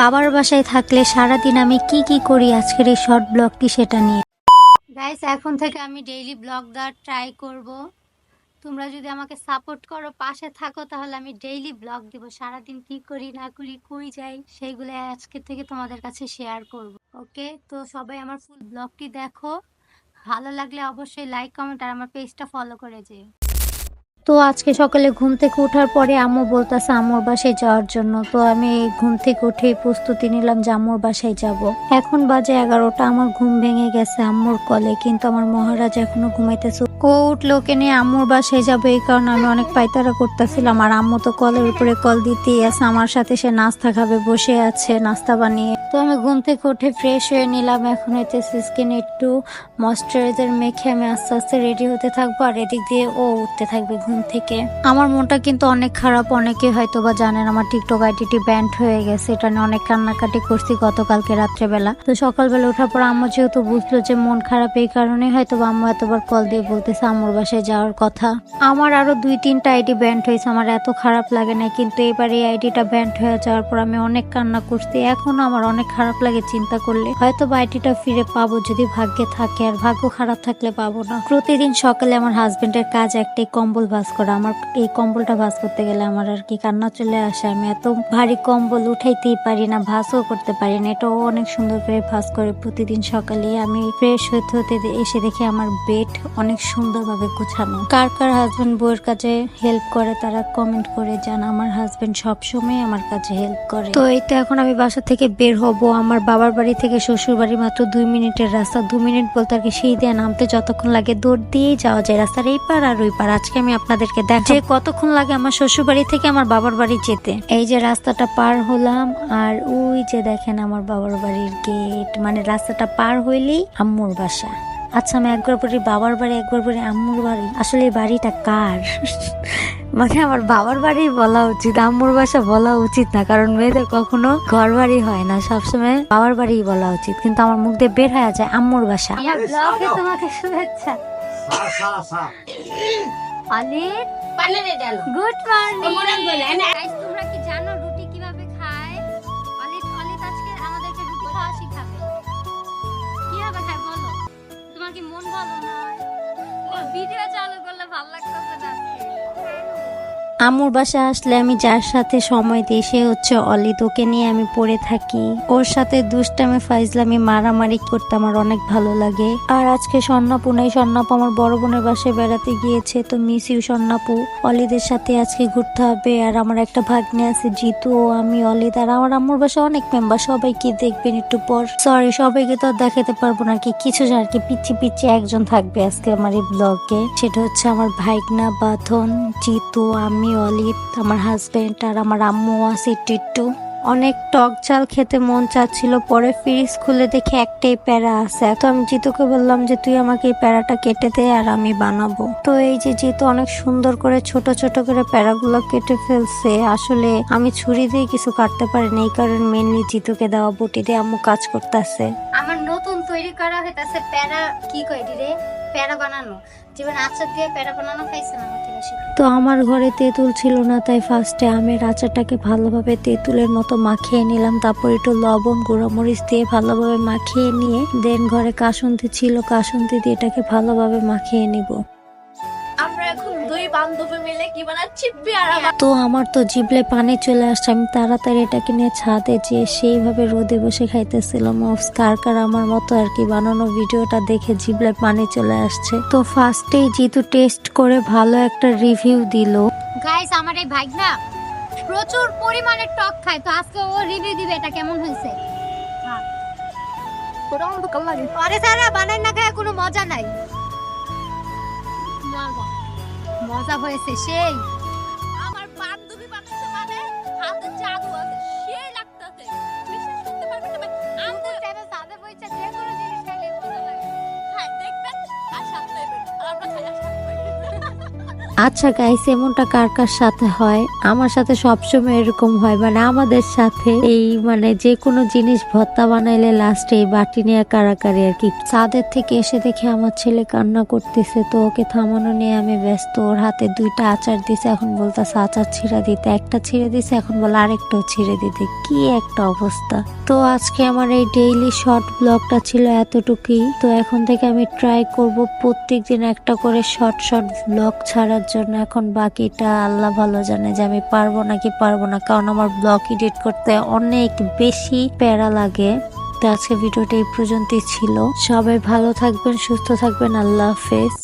বাবার বাসায় থাকলে সারাদিন আমি কি কি করি আজকের এই শর্ট ব্লগটি সেটা নিয়ে। গাইস, এখন থেকে আমি ডেইলি ব্লগ দেওয়ার ট্রাই করব। তোমরা যদি আমাকে সাপোর্ট করো, পাশে থাকো, তাহলে আমি ডেইলি ব্লগ দিব। সারাদিন কি করি না করি, কই যাই, সেইগুলো আজকে থেকে তোমাদের কাছে শেয়ার করব। ওকে, তো সবাই আমার ফুল ব্লগটি দেখো। ভালো লাগলে অবশ্যই লাইক, কমেন্ট আর আমার পেজটা ফলো করে যেও। তো আজকে সকালে ঘুম থেকে ওঠার পরে আম্মু বলতেছে আম্মুর বাসায় যাওয়ার জন্য। তো আমি ঘুম থেকে উঠেই প্রস্তুতি নিলাম যে আম্মুর বাসায় যাব। এখন বাজে 11টা। আমার ঘুম ভেঙে গেছে আম্মুর কলে, কিন্তু আমার মহারাজ এখনো ঘুমাইতেছে। ও উঠলো, ওকে নিয়ে আম্মুর বাসায় যাবো, এই কারণে আমি অনেক পায়তারা করতেছিলাম। আর আম্মু তো কলের উপরে কল দিতেই আছে আমার সাথে, সে নাস্তা খাবে বসে আছে নাস্তা বানিয়ে। তো আমি ঘুম থেকে উঠে ফ্রেশ হয়ে নিলাম। এখন হইতেছে স্কিনে একটু ময়শ্চারাইজার মেখে আমি আস্তে আস্তে রেডি হতে থাকবো, আর এদিক দিয়ে ও উঠতে থাকবে ঘুম থেকে। আমার মনটা কিন্তু অনেক খারাপ। অনেকে হয়তো বা জানেন আমার টিকটক আইডিটি ব্যান্ড হয়ে গেছে। এটা নিয়ে অনেক কান্নাকাটি করছি গতকালকে রাত্রেবেলা। তো সকালবেলা ওঠার পর আম্মু যেহেতু বুঝলো যে মন খারাপ, এই কারণে হয়তো বা আম্মু এতবার কল দিয়ে বলতেছে আম্মুর বাসায় যাওয়ার কথা। আমার আরো 2-3টা আইডি ব্যান্ড হয়েছে, আমার এত খারাপ লাগে না, কিন্তু এবার এই আইডিটা ব্যান্ড হয়ে যাওয়ার পর আমি অনেক কান্না করছি। এখনো আমার অনেক খারাপ লাগে চিন্তা করলে। হয়তো বা আইডিটা ফিরে পাবো যদি ভাগ্যে থাকে, আর ভাগ্য খারাপ থাকলে পাবো না। প্রতিদিন সকালে আমার হাজবেন্ডের কাজ একটাই, কম্বল ভাঁজ করা। আমার এই কম্বলটা ভাঁজ করতে গেলে আমার আর কি কান্না চলে আসে। আমি এত ভারী কম্বল উঠাইতেই পারি না, ভাঁজও করতে পারি না। এটাও অনেক সুন্দর করে ভাঁজ করে প্রতিদিন সকালে। আমি ফ্রেশ হতে হতে এসে দেখি আমার বেড অনেক সুন্দরভাবে গুছানো। কার কার হাজবেন্ড বউয়ের কাজে হেল্প করে তারা কমেন্ট করে জান। আমার হাজবেন্ড সবসময় আমার কাজে হেল্প করে। তো এই তো এখন আমি বাসা থেকে বের হব। আমার বাবার বাড়ি থেকে শ্বশুর বাড়ি মাত্র 2 মিনিটের রাস্তা। 2 মিনিট বলতে আর কি, সেই দিয়ে নামতে যতক্ষণ লাগে দৌড় দিয়েই যাওয়া যায় রাস্তার এই পার আর ওই পার। আজকে আমি আপনাদেরকে দেখাবো যে কতক্ষণ লাগে আমার শ্বশুর বাড়ি থেকে আমার বাবার বাড়ি যেতে। এই যে রাস্তাটা পার হলাম, আর ওই যে দেখেন আমার বাবার বাড়ির গেট। মানে রাস্তাটা পার হইলেই আম্মুর বাসা। আচ্ছা, আমি একবার বলি বাবার বাড়ি, একবার বলি আম্মুর বাড়ি। আসলে এই বাড়িটা কার? মানে আমার বাবার বাড়ি বলা উচিত, আম্মুর বাসা বলা উচিত না, কারণ মেয়েদের কখনো ঘর বাড়ি হয় না, সবসময় বাবার বাড়ি বলা উচিত। কিন্তু আমার মুখ দিয়ে বের হয়ে যায় আম্মুর বাসা। আমার ব্লগে তোমাকে শুভেচ্ছা। অলিদ, গুড মর্নিং। গাইস, তোমরা কি জানো রুটি কিভাবে খায়? অলিদ আজকে আমাদেরকে রুটি খাওয়া শিখাবে। কিভাবে খায় বলো? তোমার কি মন ভালো নয়? ভিডিও চালু করলে ভালো লাগতেছে না। আম্মুর বাসায় আসলে আমি যার সাথে সময় দিই সে হচ্ছে অলিদ। ওকে নিয়ে আমি পড়ে থাকি, ওর সাথে দুষ্টামি ফাইজলামি মারামারি করতে আমার অনেক ভালো লাগে। আর আজকে স্বর্ণাপু নাই, স্বর্ণাপু আমার বড় বোনের বাসায় বেড়াতে গিয়েছে। তো মিস ইউ স্বর্ণাপু। অলিদের সাথে আজকে ঘুরতে হবে। আর আমার একটা ভাগ্নে আছে জিতু, ও আমি অলিদ আর আমার আম্মুর বাসায় অনেক মেম্বার। সবাইকে দেখবেন একটু পর। সরি, সবাইকে তো আর দেখাতে পারবো না, আর কি কিছু আর কি পিচ্ছি পিচ্ছি একজন থাকবে আজকে আমার এই ব্লগে। সেটা হচ্ছে আমার ভাইগনা বাঁধন, জিতু, আমি, অলিদ, আমার হাজবেন্ড আর আমার আম্মু আছে টিট্টু। অনেক টক ঝাল খেতে মন চাচ্ছিল, পরে ফ্রিজ খুলে দেখে একটাই প্যারা আছে। তো আমি জিতুকে বললাম যে তুই আমাকে এই প্যারাটা কেটে দে আর আমি বানাবো। তো এই যে জিতু অনেক সুন্দর করে ছোট ছোট করে প্যারাগুলো কেটে ফেলছে। আসলে আমি ছুরি দিয়ে কিছু কাটতে পারিনি, এই কারণে মেনলি জিতুকে দেওয়া বটি দিয়ে আম্মু কাজ করতেছে। আমার নতুন তৈরি করা হইতাছে প্যারা, কি কই রে, প্যারা বানানো। জীবন আচার দিয়ে প্যারা বানানো খাইছেন আমার থেকে শিখে। তো আমার ঘরে তেঁতুল ছিল না, তাই ফার্স্টে আমের আচারটাকে ভালোভাবে তেঁতুলের মতো মাখিয়ে নিলাম। তারপর একটু লবণ গুঁড়োমরিচ দিয়ে ভালোভাবে মাখিয়ে নিয়ে দেন ঘরে কাসুন্দি ছিল, কাসুন্দি দিয়ে এটাকে ভালোভাবে মাখিয়ে নিব। আমরা এখন দুই বান্ধবী মিলে কি বানাচ্ছি পেয়ারা। তো আমার তো জিভলে পানি চলে আসছে। আমি তাড়াতাড়ি এটাকে নিয়ে ছাদে যেয়ে সেইভাবে রোদে বসে খাইতেছিলাম। কার কার আমার মতো আর কি বানানো ভিডিওটা দেখে জিভলে পানি চলে আসছে। তো ফার্স্টেই জিতু টেস্ট করে ভালো একটা রিভিউ দিল। গাইস, আমার এই ভাইগনা প্রচুর পরিমাণে টক খায়, তো আজকে ও রিভিউ দিবে এটা কেমন হয়েছে। আরে সারা বানাই না খায় কোনো মজা নাই। মজা হয়েছে সেই। আমার বান্ধবী বানাচ্ছে মানে হাতে জাদু আছে, সেই লাগতেছে। বিশ্বাস করতে পারবেন না ভাই। আমগো টাইমে সাদে বইচা যে কোনো জিনিস খাইলে মজা লাগে। হ্যাঁ, দেখবেন আর সাথে আমরা খাই আর সাথে আচ্ছা গাইস, এমনটা কার কার সাথে হয়? আমার সাথে সবসময় এরকম হয়, মানে আমাদের সাথে এই মানে যে কোনো জিনিস ভর্তা বানাইলে লাস্টে এই বাটি নিয়ে কারাকারি আর কি। ছাদের থেকে এসে দেখে আমার ছেলে কান্না করতেছে, তো ওকে থামানো নিয়ে আমি ব্যস্ত। ওর হাতে 2টা আচার দিছে, এখন বলতেছে আচার ছিঁড়া দিতে। একটা ছিঁড়ে দিছে, এখন বলে আরেকটাও ছিঁড়ে দিতে। কি একটা অবস্থা। তো আজকে আমার এই ডেইলি শর্ট ব্লগটা ছিল এতটুকুই। তো এখন থেকে আমি ট্রাই করব প্রত্যেকদিন একটা করে শর্ট ব্লগ ছাড়ার জন্য। এখন বাকিটা আল্লাহ ভালো জানে যে আমি পারবো নাকি পারবো না, কারণ আমার ব্লগ এডিট করতে অনেক বেশি প্যারা লাগে। তো আজকে ভিডিওটা এই পর্যন্তই ছিল। সবাই ভালো থাকবেন, সুস্থ থাকবেন। আল্লাহ হাফেজ।